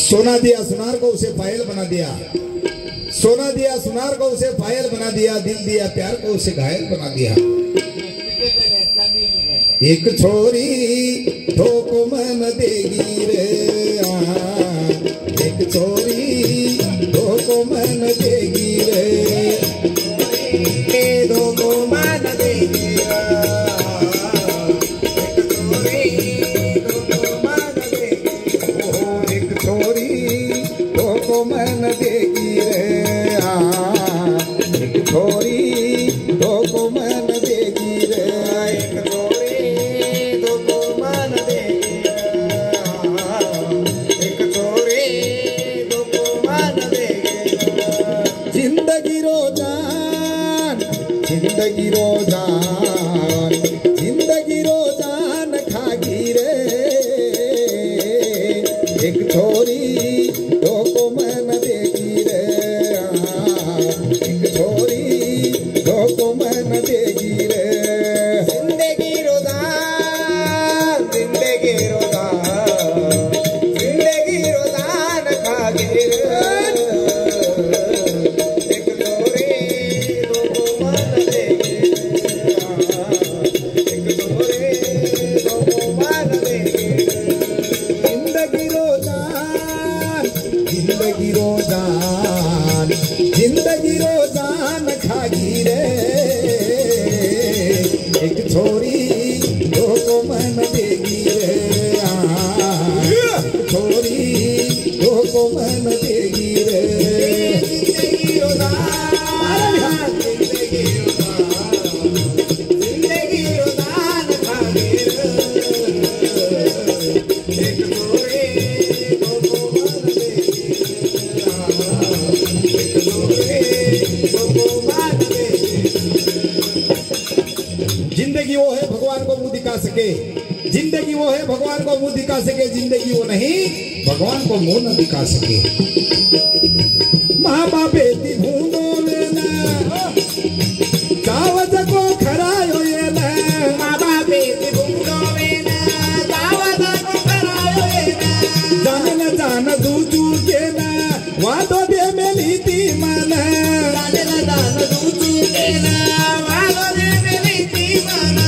सोना दिया सुनार को उसे पायल बना दिया, सोना दिया सुनार को उसे पायल बना दिया, दिल दिया प्यार को उसे घायल बना दिया। एक छोरी दो को मन देगी रे, एक छोरी दो को मन देगी रे, दो को मन देगी मन देगी रे, एक छोरी दो को मन देगी रे, एक छोरी दो को मन देगी रे, एक छोरी दो को मन देगी रे। जिंदगी रोजान जिंदगी रोजान जिंदगी रोजान खागी रे, एक छोरी दो को मन देगी रे, एक छोरी दो को मन देगी रे। जिंदगी रोजान जिंदगी रोजान जिंदगी रोजान खागी रे, एक छोरी दो को मन देगी रे, एक छोरी दो को मन देगी रे। जिंदगी रोजान जिंदगी रोजान जिंदगी रोजान खागी रे, एक छोरी दो को मन देगी रे, एक छोरी दो को मन देगी रे। जिंदगी रोजान जिंदगी रोजान जिंदगी रोजान खागी रे, एक छोरी दो को मन देगी रे। जिंदगी वो है भगवान को मुंह दिखा सके, जिंदगी वो है भगवान को मुंह दिखा सके, जिंदगी वो नहीं भगवान को मुंह न दिखा सके। माँ बाप बेटी भूनो लेना दावत को खरायो ये ना, माँ बाप बेटी भूनो लेना दावत को खरायो ये ना, जान न जान दूजू के ना वादो दे मेली ती माना, जान न जान दूजू के ना वादो दे मेली ती माना,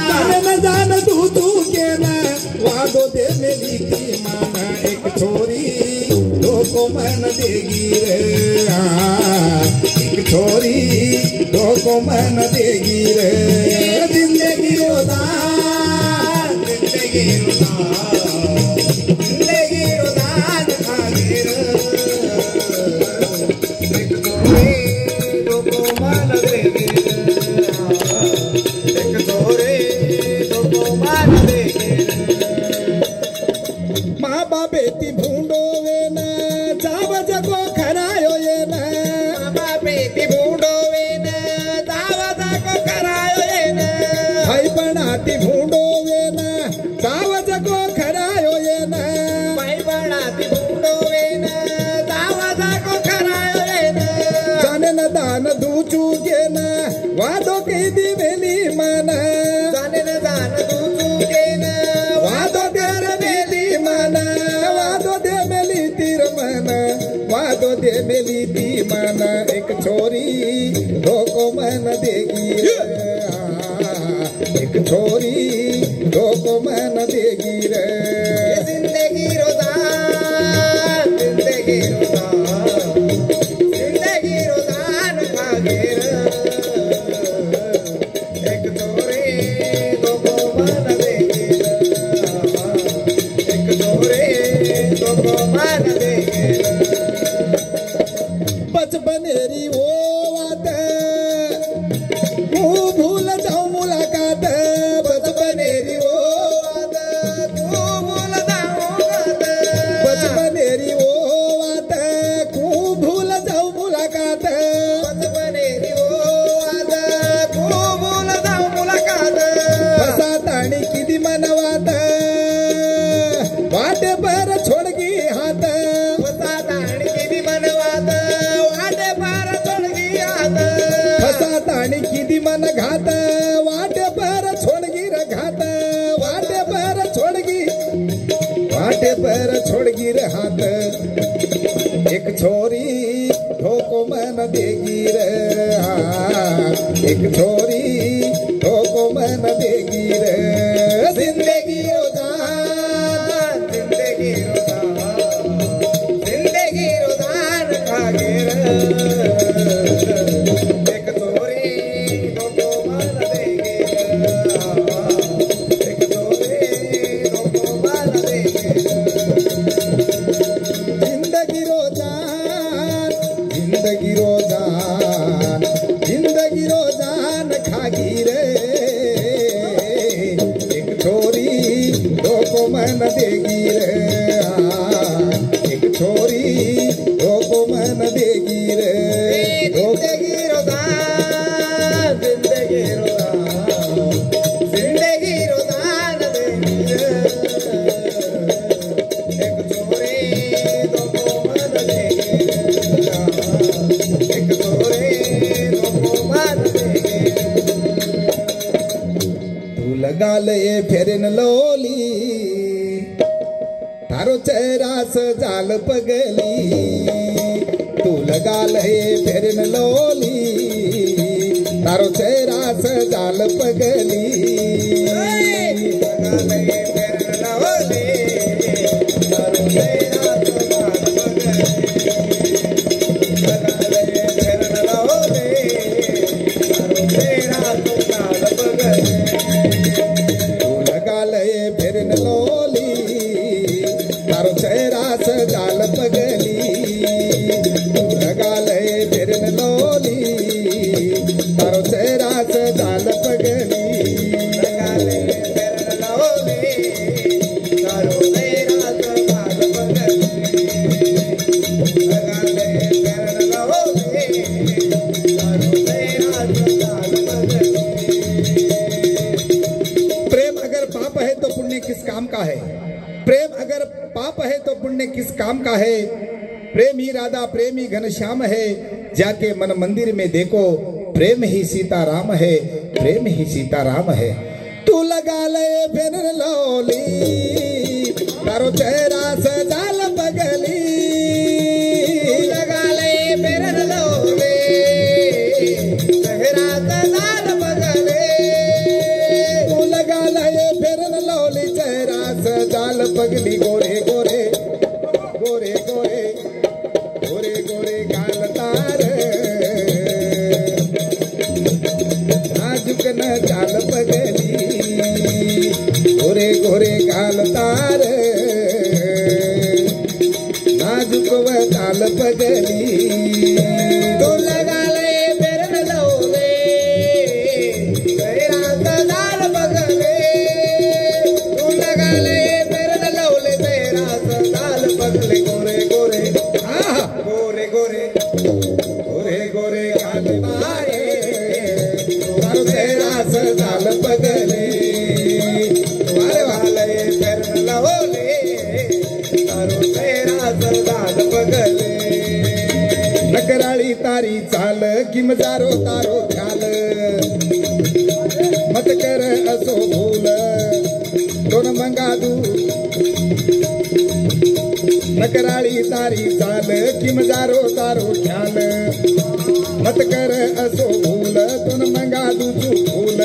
जान न जान दूजू के ना वादो दे मेली ती माना। एक छोरी दो को मन देगी रे, एक छोरी दो को मन देगी रे। जिंदगी रोजान जिंदगी रोजान जिंदगी रोजान खागी रे, एक छोरी दो को मन देगी रे, एक छोरी दो को मन देगी रे। माँ बाप बेटी भूंडो वे ना जाव जगो खरायो ये ना, माँ बाप बेटी भूंडो वे ना जाव जगो खरायो ये ना, भाई बनाती भूंडो वे ना जाव जगो खरायो ये ना, भाई बनाती भूंडो वे ना जाव जगो खरायो ये ना, जाने न दान दूचू के ना वादो की दी मेली माना, जाने न दान दूचू के ना वादो तेरे मेली माना, वादो दे मेली तीर माना, वादो दे मेली ती माना। एक छोरी दो को मन देगी रे, एक छोरी दो को मन देगी रे। जिंदगी रोजान जिंदगी रोजान जिंदगी रोजान खागी रे, एक छोरी दो को मन देगी रे, एक छोरी दो को मन देगी रे। बचपनेरी वो बात तू भूल जाऊं मुलाकात, बचपनेरी वो बात तू भूल जाऊं मुलाकात, बचपनेरी वो बात तू भूल जाऊं मुलाकात, बचपनेरी वो बात तू भूल जाऊं मुलाकात। फसा ताणी किती मनवात वाटे पर छोडगी हात, फसा ताणी किती मनवात वाटे पर छोडगी हात, फसा ताणी किती मन घात वाटे पर छोडगी र घात, वाटे पर छोडगी रे हात, छोरी ठोको मन देगी रे, एक छोरी ठोको मन देगी रे, जिंदगी रोजान, जिंदगी रोजान, जिंदगी रोजान खागे रे, एक छोरी ठोको मन देगी रे, एक छोरी ठोको मन देगी रे, जिंदगी रोजान, जिंदगी रोजान, जिंदगी रोजान खागी रे, एक छोरी ठोको मन देगी रे, एक छोरी ठोको मन देगी रे, जिंदगी रोजान, जिंदगी रोजान, जिंदगी रोजान देगी रे, एक छोरी ठोको मन देगी रे, एक छोरी ठोको मन देगी रे, तू लगा ले फेरन लोली, तारो चेहरा सजाल पगली, तू लगा ले फेरन लोली, तारो चेहरा सजाल पगली, लगा ले फेरन लोली, तारो चेहरा सजाल पगली, लगा ले फेरन लोली, तारो चेहरा सजाल पगली, तू लगा ले फेरन लोली, तारो चेहरा सजाल पगली, तू लगा ले फेरन लोली, तारो चेहरा सजाल पगली, लगा ले फेरन लोली, तारो चेहरा सजाल पगली, लगा ले फेरन लोली, तारो चेहरा सजाल पगली। प्रेम अगर पाप है तो पुण्य किस काम का है, प्रेम अगर पाप है तो पुण्य किस काम का है, प्रेम ही राधा प्रेम ही घनश्याम है, जाके मन मंदिर में देखो प्रेम ही सीताराम है, प्रेम ही सीताराम है, तू लगा ले फेरन लोली, तारो चेहरा सजाल पगली, तू लगा ले फेरन लोली, चेहरा सजाल पगली, तू लगा ले फेरन लोली, चेहरा सजाल पगली, गोरे गोरे गोरे गोरे गोरे गोरे गाल तार, नाजुक न चाल पगली, गोरे गोरे गाल तार, नाजुक व चाल पगली, तो लगा ले फेरन लोली, चेहरा सजाल पगली, तू लगा ले फेरन लोली, चेहरा सजाल पगली, गोरे गोरे गोरे गोरे गोरे गोरे गाल तारे, तारो चेहरा सजाल पगली, तुम्हारे वाले फेरन लोली, तारो चेहरा सजाल पगली, नकराळी तारी चाल की मजारो तारो ख्याल, मत कर असो भूल दोन मंगा दू, नकराळी तारी चाल की मजारो तारो ख्याल, मत कर असो भूल दोन मंगा दू फूल,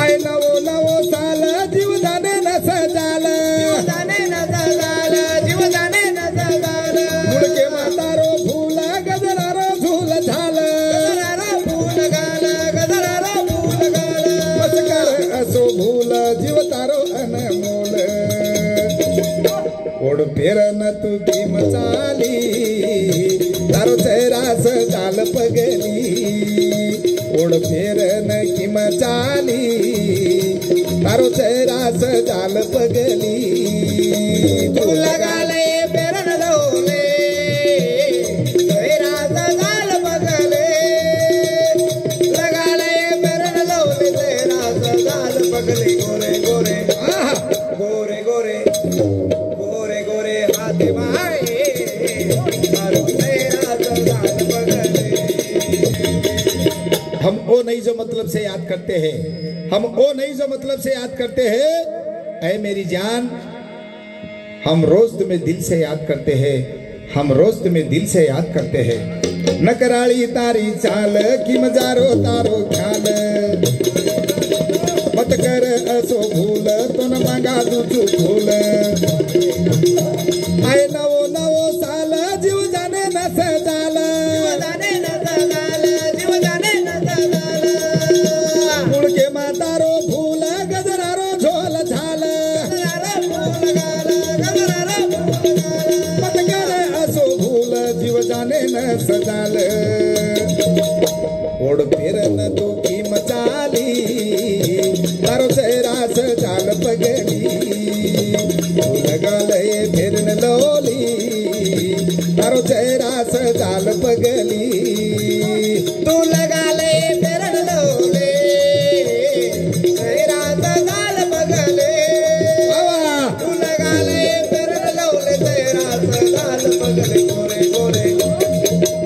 आय नवो नवो साल जीवदाने न सजाल, जीवदाने न सजाल, जीवदाने न सजाल, मुडके म्हातारो फूल गजरारो झूल झाल, गजरारो फूल गाल, गजरारो फूल गाल, मत कर असो भूल जीव तारो अनमोल, ओढ फेरन तू भीम चाली, तारो चेहरा सजाल पगली, ओढ फेरन किम चाली, तारो चेहरा सजाल पगली, तू लगा ले फेरन लोली, चेहरा सजाल पगली, लगा ले फेरन लोली, चेहरा सजाल पगली, गोरे गोरे गोरे गोरे गोरे गोरे हाथ माए, तारो चेहरा सजाल पगली। हम ओ नहीं जो मतलब से याद करते हैं, हम ओ नहीं जो मतलब से याद करते हैं, ऐ मेरी जान हम रोज तुम्हें दिल से याद करते हैं, हम रोज तुम्हें दिल से याद करते हैं। न कराली तारी चाल की मजारो तारो ख्याल, मत कर असो भूल तो न मांगा दूचू फूल। आए नवो नवो साल जीव जाने न सजाल, फूल के मातारो फूल गजरारो झोल झाल, मत कर असो भूल जीव जाने न सजाल। ओढ़ फिरन तो की मचाली तारो चेहरा सजाल पगली, तू लगा ले फिरन लोली तारो चेहरा सजाल पगली, तू लगा ले फिरन लोली चेहरा सजाल पगली, तू लगा ले फिरन लोली चेहरा सजाल पगली। गोरे गोरे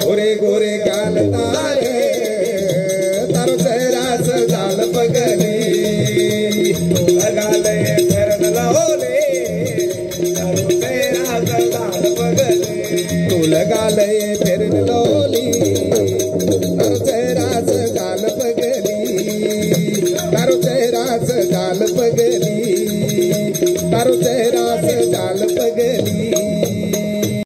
गोरे गोरे गाल तारे तारो चेहरा सजाल पगली, तू लगा ले फिरन लोली तारो चेहरा सजाल पगली, तू लगा ले